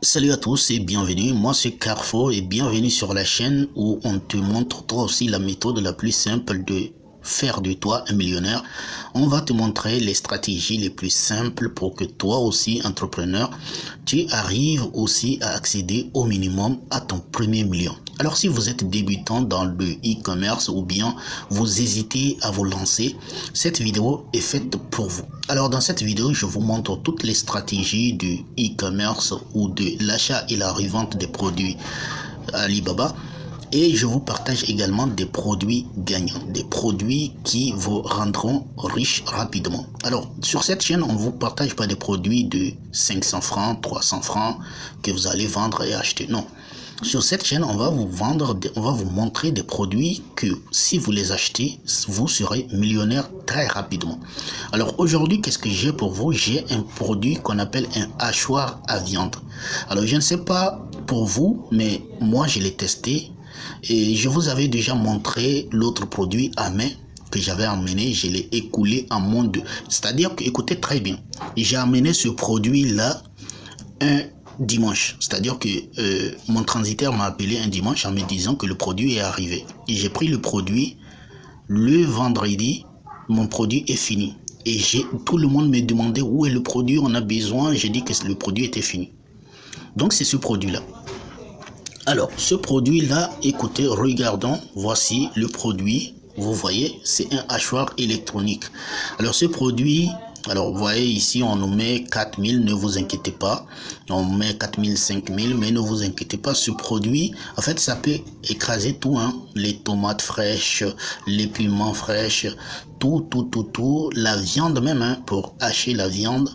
Salut à tous et bienvenue, moi c'est Carrefour et bienvenue sur la chaîne où on te montre toi aussi la méthode la plus simple de faire de toi un millionnaire. On va te montrer les stratégies les plus simples pour que toi aussi entrepreneur, tu arrives aussi à accéder au minimum à ton premier million. Alors si vous êtes débutant dans le e-commerce ou bien vous hésitez à vous lancer, cette vidéo est faite pour vous. Alors dans cette vidéo, je vous montre toutes les stratégies du e-commerce ou de l'achat et la revente des produits Alibaba. Et je vous partage également des produits gagnants, des produits qui vous rendront riches rapidement. Alors, sur cette chaîne, on ne vous partage pas des produits de 500 francs, 300 francs que vous allez vendre et acheter. Non. Sur cette chaîne, on va vous montrer des produits que si vous les achetez, vous serez millionnaire très rapidement. Alors aujourd'hui, qu'est-ce que j'ai pour vous? J'ai un produit qu'on appelle un hachoir à viande. Alors je ne sais pas pour vous, mais moi je l'ai testé. Et je vous avais déjà montré l'autre produit à main que j'avais amené, je l'ai écoulé en moins de... C'est-à-dire que, écoutez très bien, j'ai amené ce produit-là un dimanche. C'est-à-dire que mon transitaire m'a appelé un dimanche en me disant que le produit est arrivé. Et j'ai pris le produit le vendredi, mon produit est fini. Et tout le monde me demandait où est le produit, on a besoin. J'ai dit que le produit était fini. Donc c'est ce produit-là. Alors, ce produit-là, écoutez, regardons, voici le produit. Vous voyez, c'est un hachoir électronique. Alors, ce produit, alors, vous voyez ici, on nous met 4000, ne vous inquiétez pas. On met 4000, 5000, mais ne vous inquiétez pas. Ce produit, en fait, ça peut écraser tout, hein. Les tomates fraîches, les piments fraîches, tout. La viande même, hein, pour hacher la viande.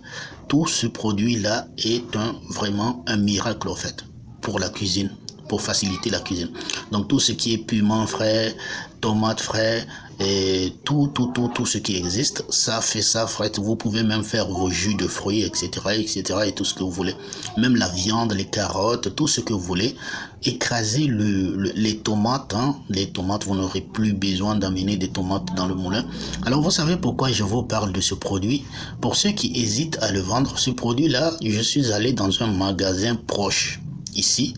Tout ce produit-là est vraiment un miracle, en fait, pour la cuisine, pour faciliter la cuisine. Donc tout ce qui est piment frais, tomates frais, et tout ce qui existe, ça fait ça frais. Vous pouvez même faire vos jus de fruits, etc., et tout ce que vous voulez. Même la viande, les carottes, tout ce que vous voulez. Écraser les tomates, hein. Les tomates, vous n'aurez plus besoin d'amener des tomates dans le moulin. Alors vous savez pourquoi je vous parle de ce produit? Pour ceux qui hésitent à le vendre, ce produit-là, je suis allé dans un magasin proche ici,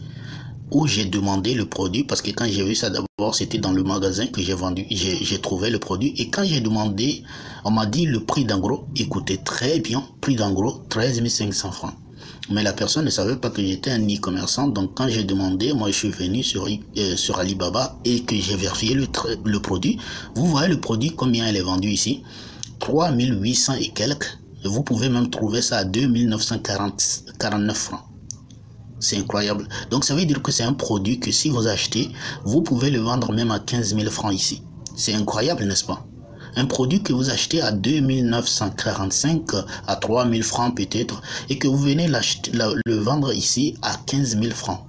où j'ai demandé le produit, parce que quand j'ai vu ça d'abord, c'était dans le magasin que j'ai vendu, j'ai trouvé le produit, et quand j'ai demandé, on m'a dit le prix d'en gros, écoutez très bien, prix d'en gros, 13 500 francs. Mais la personne ne savait pas que j'étais un e-commerçant, donc quand j'ai demandé, moi je suis venu sur Alibaba et que j'ai vérifié le produit. Vous voyez le produit, combien il est vendu ici? 3800 et quelques, vous pouvez même trouver ça à 2949 francs. C'est incroyable. Donc ça veut dire que c'est un produit que si vous achetez, vous pouvez le vendre même à 15 000 francs ici. C'est incroyable, n'est-ce pas? Un produit que vous achetez à 2945, à 3 000 francs peut-être, et que vous venez le vendre ici à 15 000 francs.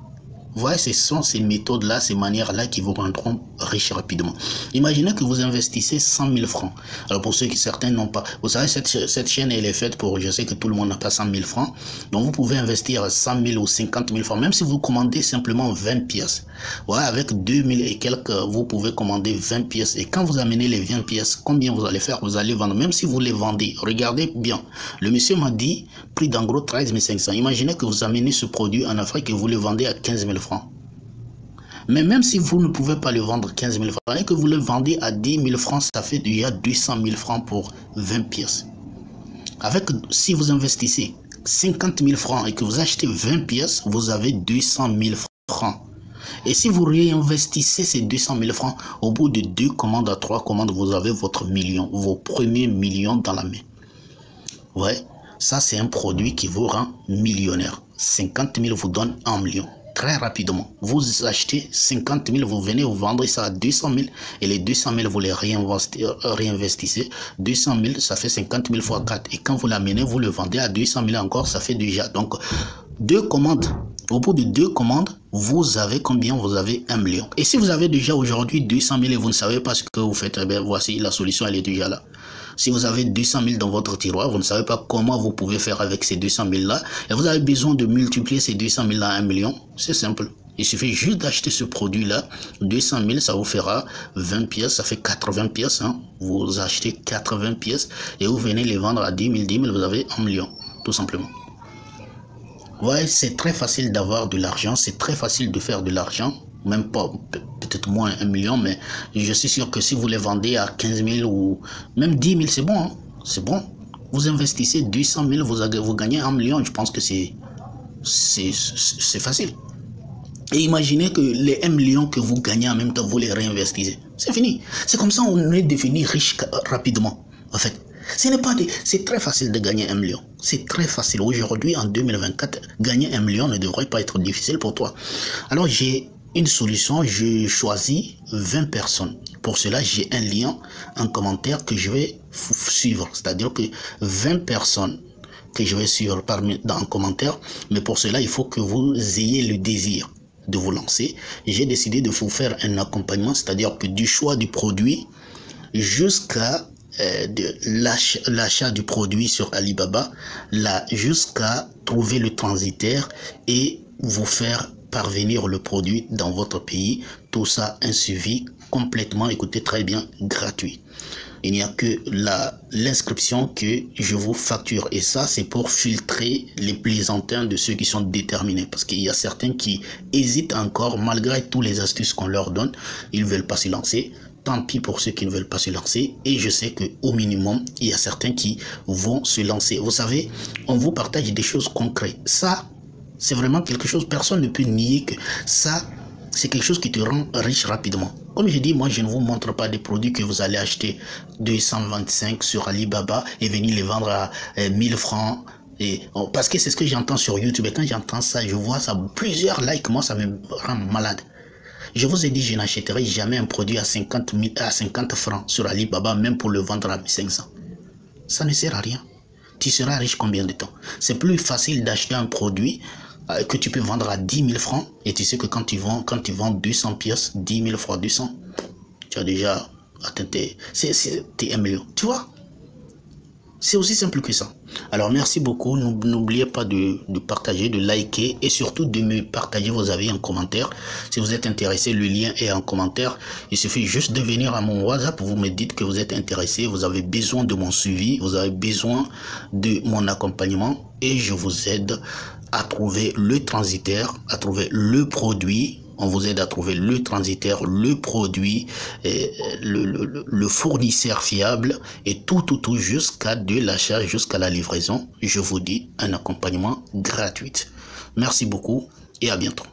Vous voyez, ce sont ces méthodes-là, ces manières-là qui vous rendront riches rapidement. Imaginez que vous investissez 100 000 francs. Alors pour ceux qui certains n'ont pas, vous savez, cette chaîne, elle est faite pour, je sais que tout le monde n'a pas 100 000 francs. Donc vous pouvez investir 100 000 ou 50 000 francs, même si vous commandez simplement 20 pièces. Ouais, avec 2000 et quelques, vous pouvez commander 20 pièces. Et quand vous amenez les 20 pièces, combien vous allez faire? Vous allez vendre, même si vous les vendez. Regardez bien. Le monsieur m'a dit, prix d'en gros 13 500. Imaginez que vous amenez ce produit en Afrique et vous le vendez à 15 000 francs. Mais même si vous ne pouvez pas le vendre 15 000 francs et que vous le vendez à 10 000 francs, ça fait déjà 200 000 francs pour 20 pièces. Si vous investissez 50 000 francs et que vous achetez 20 pièces, vous avez 200 000 francs. Et si vous réinvestissez ces 200 000 francs, au bout de 2 commandes à 3 commandes, vous avez votre million, vos premiers millions dans la main. Ouais, ça c'est un produit qui vous rend millionnaire. 50 000 vous donne 1 million. Très rapidement, vous achetez 50 000, vous venez vous vendre ça à 200 000 et les 200 000 vous les réinvestissez. 200 000 ça fait 50 000 fois 4 et quand vous l'amenez, vous le vendez à 200 000 encore, ça fait déjà donc 2 commandes. Au bout de 2 commandes, vous avez combien? Vous avez 1 million. Et si vous avez déjà aujourd'hui 200 000 et vous ne savez pas ce que vous faites, eh bien, voici la solution, elle est déjà là. Si vous avez 200 000 dans votre tiroir, vous ne savez pas comment vous pouvez faire avec ces 200 000 là, et vous avez besoin de multiplier ces 200 000 là à 1 million, c'est simple. Il suffit juste d'acheter ce produit là, 200 000, ça vous fera 20 pièces, ça fait 80 pièces, hein. Vous achetez 80 pièces et vous venez les vendre à 10 000, vous avez 1 million, tout simplement. Ouais, c'est très facile d'avoir de l'argent, c'est très facile de faire de l'argent, même pas, peut-être moins 1 million, mais je suis sûr que si vous les vendez à 15 000 ou même 10 000, c'est bon, hein, c'est bon. Vous investissez 200 000, vous gagnez 1 million, je pense que c'est facile. Et imaginez que les 1 million que vous gagnez en même temps, vous les réinvestissez. C'est fini. C'est comme ça on est devenu riche rapidement, en fait. C'est très facile de gagner 1 million. C'est très facile. Aujourd'hui, en 2024, gagner 1 million ne devrait pas être difficile pour toi. Alors, j'ai une solution. Je choisis 20 personnes. Pour cela, j'ai un lien, un commentaire que je vais suivre. C'est-à-dire que 20 personnes que je vais suivre dans un commentaire. Mais pour cela, il faut que vous ayez le désir de vous lancer. J'ai décidé de vous faire un accompagnement, c'est-à-dire que du choix du produit jusqu'à de l'achat du produit sur Alibaba, jusqu'à trouver le transitaire et vous faire parvenir le produit dans votre pays. Tout ça, un suivi complètement, écoutez très bien, gratuit. Il n'y a que l'inscription que je vous facture. Et ça, c'est pour filtrer les plaisantins de ceux qui sont déterminés. Parce qu'il y a certains qui hésitent encore, malgré toutes les astuces qu'on leur donne. Ils ne veulent pas se lancer. Tant pis pour ceux qui ne veulent pas se lancer. Et je sais qu'au minimum, il y a certains qui vont se lancer. Vous savez, on vous partage des choses concrètes. Ça, c'est vraiment quelque chose, personne ne peut nier que ça, c'est quelque chose qui te rend riche rapidement. Comme je dis, moi, je ne vous montre pas des produits que vous allez acheter 225 sur Alibaba et venir les vendre à 1000 francs. Parce que c'est ce que j'entends sur YouTube. Et quand j'entends ça, je vois ça, plusieurs likes, moi, ça me rend malade. Je vous ai dit, je n'achèterai jamais un produit à 50 francs sur Alibaba, même pour le vendre à 1500. Ça ne sert à rien. Tu seras riche combien de temps? C'est plus facile d'acheter un produit que tu peux vendre à 10 000 francs. Et tu sais que quand tu vends 200 pièces, 10 000 fois 200, tu as déjà atteint tes 1 million. Tu vois? C'est aussi simple que ça. Alors, merci beaucoup. N'oubliez pas de partager, de liker et surtout de me partager vos avis en commentaire. Si vous êtes intéressé, le lien est en commentaire. Il suffit juste de venir à mon WhatsApp. Vous me dites que vous êtes intéressé, vous avez besoin de mon suivi, vous avez besoin de mon accompagnement et je vous aide à trouver le transitaire, à trouver le produit. On vous aide à trouver le transitaire, le produit, le fournisseur fiable et tout jusqu'à de l'achat, jusqu'à la livraison. Je vous dis un accompagnement gratuit. Merci beaucoup et à bientôt.